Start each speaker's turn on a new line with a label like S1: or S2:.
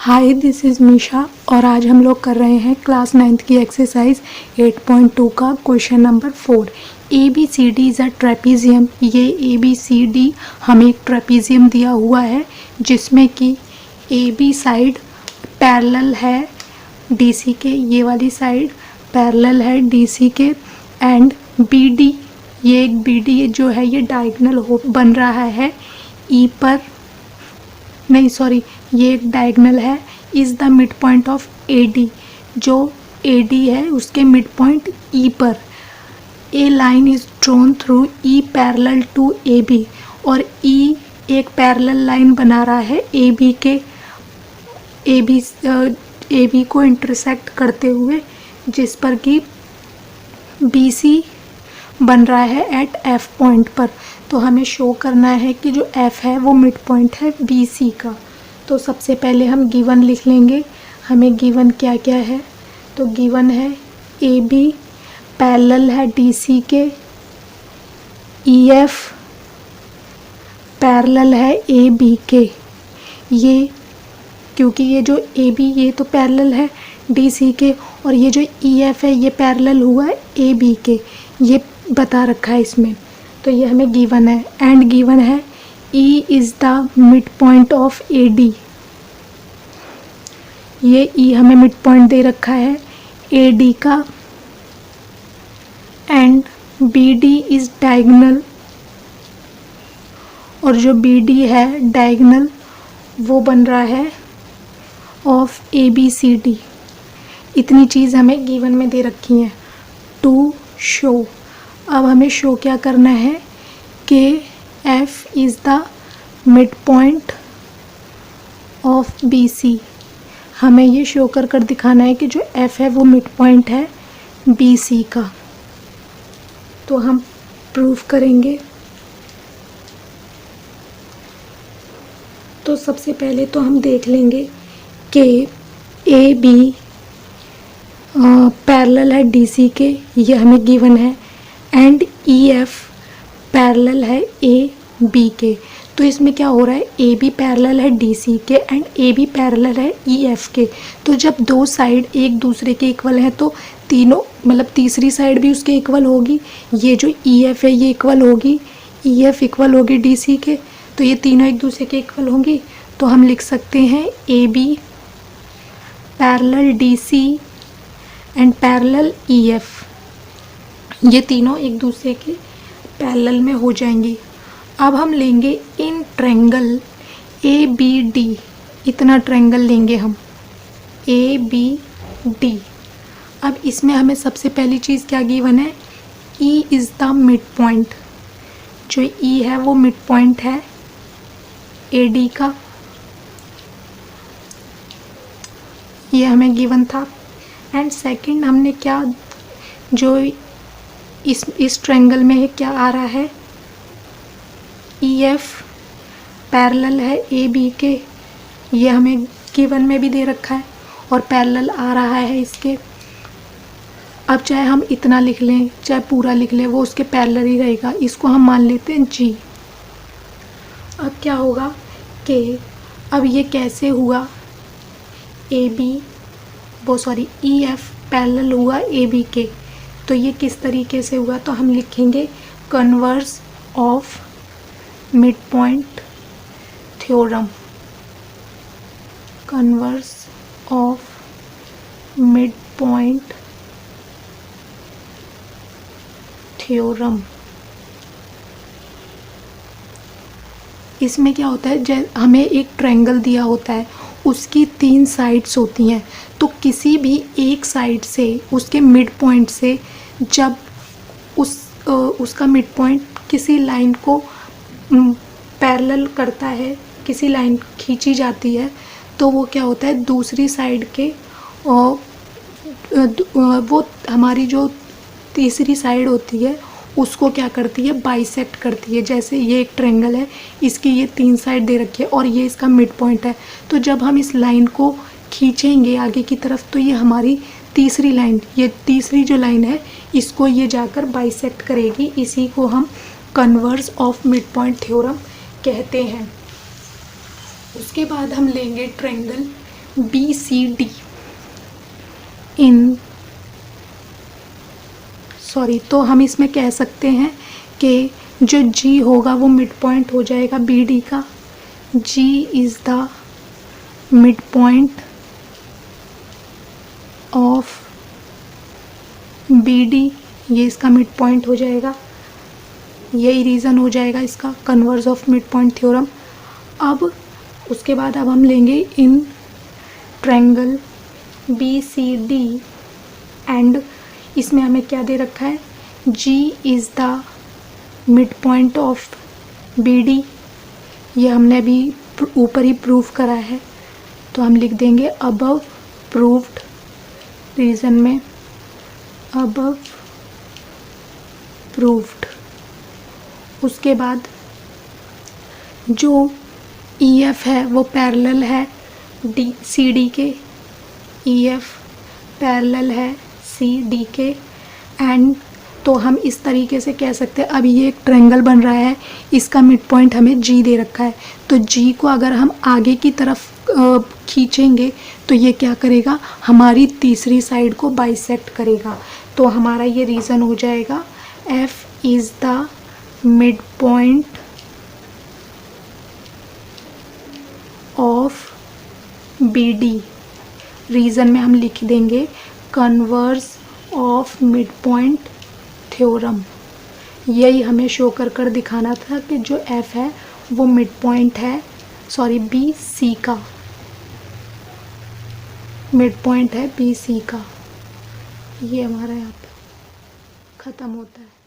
S1: Hi, this is Misha और आज हम लोग कर रहे हैं क्लास 9th की एक्सरसाइज 8.2 का question number 4। A B C D is a trapezium. ये ए बी सी डी हमें एक ट्रेपीजियम दिया हुआ है जिसमें कि ए बी साइड पैरेलल है डी सी के, ये वाली साइड पैरेलल है डी सी के, एंड बी डी, ये एक बी डी जो है ये डायगोनल हो बन रहा है ई पर, नहीं सॉरी, ये एक डायगोनल है, is the mid point of A D, जो ए डी है उसके मिड पॉइंट ई पर। A line is drawn through E parallel to A B, और ई एक पैरेलल लाइन बना रहा है ए बी के, ए बी को इंटरसेक्ट करते हुए, जिस पर कि बी सी बन रहा है एट एफ पॉइंट पर। तो हमें शो करना है कि जो एफ है वो मिड पॉइंट है बी सी का। तो सबसे पहले हम गिवन लिख लेंगे। हमें गिवन क्या क्या है, तो गिवन है ए बी पैरेलल है डी सी के, ई एफ पैरेलल है ए बी के। ये क्योंकि ये जो ए बी ये तो पैरेलल है डी सी के, और ये जो ई एफ है ये पैरेलल हुआ है ए बी के, ये बता रखा है इसमें। तो ये हमें गिवन है, एंड गिवन है E is the mid point of A D. ये ई हमें मिड पॉइंट दे रखा है ए डी का, and B D is diagonal, और जो बी डी है डायगोनल वो बन रहा है of A B C D. इतनी चीज़ हमें गिवन में दे रखी हैं टू शो। अब हमें शो क्या करना है कि F is the mid point of B C. हमें ये शो कर कर दिखाना है कि जो एफ है वो मिड पॉइंट है बी सी का। तो हम प्रूफ करेंगे। तो सबसे पहले तो हम देख लेंगे कि ए बी पैरेलल है डी सी के, ये हमें गिवन है, एंड ई एफ पैरेलल है ए बी के। तो इसमें क्या हो रहा है, ए बी पैरेलल है डी सी के एंड ए बी पैरेलल है ई एफ के। तो जब दो साइड एक दूसरे के इक्वल हैं तो तीनों मतलब तीसरी साइड भी उसके इक्वल होगी। ये जो ई एफ है ये इक्वल होगी, ई एफ इक्वल होगी डी सी के, तो ये तीनों एक दूसरे के इक्वल होंगी। तो हम लिख सकते हैं A B parallel D C and parallel E F, ये तीनों एक दूसरे के पैरेलल में हो जाएंगी। अब हम लेंगे in triangle A B D, इतना ट्रायंगल लेंगे हम ए बी डी। अब इसमें हमें सबसे पहली चीज़ क्या गिवन है, E is the mid point. जो ई है वो मिड पॉइंट है ए डी का, ये हमें गिवन था। एंड सेकंड हमने क्या, जो इस ट्रायंगल में है क्या आ रहा है, ई एफ पैरेलल है ए बी के, ये हमें गिवन में भी दे रखा है, और पैरेलल आ रहा है इसके। अब चाहे हम इतना लिख लें चाहे पूरा लिख लें, वो उसके पैरेलल ही रहेगा। इसको हम मान लेते हैं जी। अब क्या होगा कि अब ये कैसे हुआ, A B E F parallel हुआ ए बी के, तो ये किस तरीके से हुआ, तो हम लिखेंगे converse of mid point theorem. Converse of mid point theorem. इसमें क्या होता है, हमें एक ट्रायंगल दिया होता है, उसकी 3 साइड्स होती हैं, तो किसी भी एक साइड से उसके मिड पॉइंट से जब उसका मिड पॉइंट किसी लाइन को पैरेलल करता है, किसी लाइन खींची जाती है, तो वो क्या होता है दूसरी साइड के वो हमारी जो तीसरी साइड होती है उसको क्या करती है, बाइसेक्ट करती है। जैसे ये एक ट्रायंगल है, इसकी ये 3 साइड दे रखी है और ये इसका मिड पॉइंट है, तो जब हम इस लाइन को खींचेंगे आगे की तरफ तो ये हमारी तीसरी लाइन, ये तीसरी जो लाइन है इसको ये जाकर बाइसेक्ट करेगी। इसी को हम converse of mid point theorem कहते हैं। उसके बाद हम लेंगे ट्रायंगल बी सी डी इन तो हम इसमें कह सकते हैं कि जो G होगा वो मिड पॉइंट हो जाएगा बी डी का। G is the mid point of B D, ये इसका मिड पॉइंट हो जाएगा। यही रीज़न हो जाएगा इसका converse of mid point theorem. अब उसके बाद अब हम लेंगे in triangle B C D and इसमें हमें क्या दे रखा है, G is the mid point of B D, ये हमने अभी ऊपर ही प्रूव करा है, तो हम लिख देंगे अबव प्रूव्ड, रीज़न में अबव प्रूव्ड। उसके बाद जो EF है वो पैरेलल है CD के, EF पैरेलल है CD के एंड तो हम इस तरीके से कह सकते हैं, अभी ये एक ट्रायंगल बन रहा है, इसका मिड पॉइंट हमें G दे रखा है, तो G को अगर हम आगे की तरफ खींचेंगे तो ये क्या करेगा, हमारी तीसरी साइड को बाइसेक्ट करेगा। तो हमारा ये रीज़न हो जाएगा F is the mid point of B D, reason में हम लिख देंगे converse of mid point theorem. यही हमें शो कर दिखाना था कि जो F है वो मिड पॉइंट है, बी सी का मिड पॉइंट है, बी सी का। ये हमारा यहाँ पे ख़त्म होता है।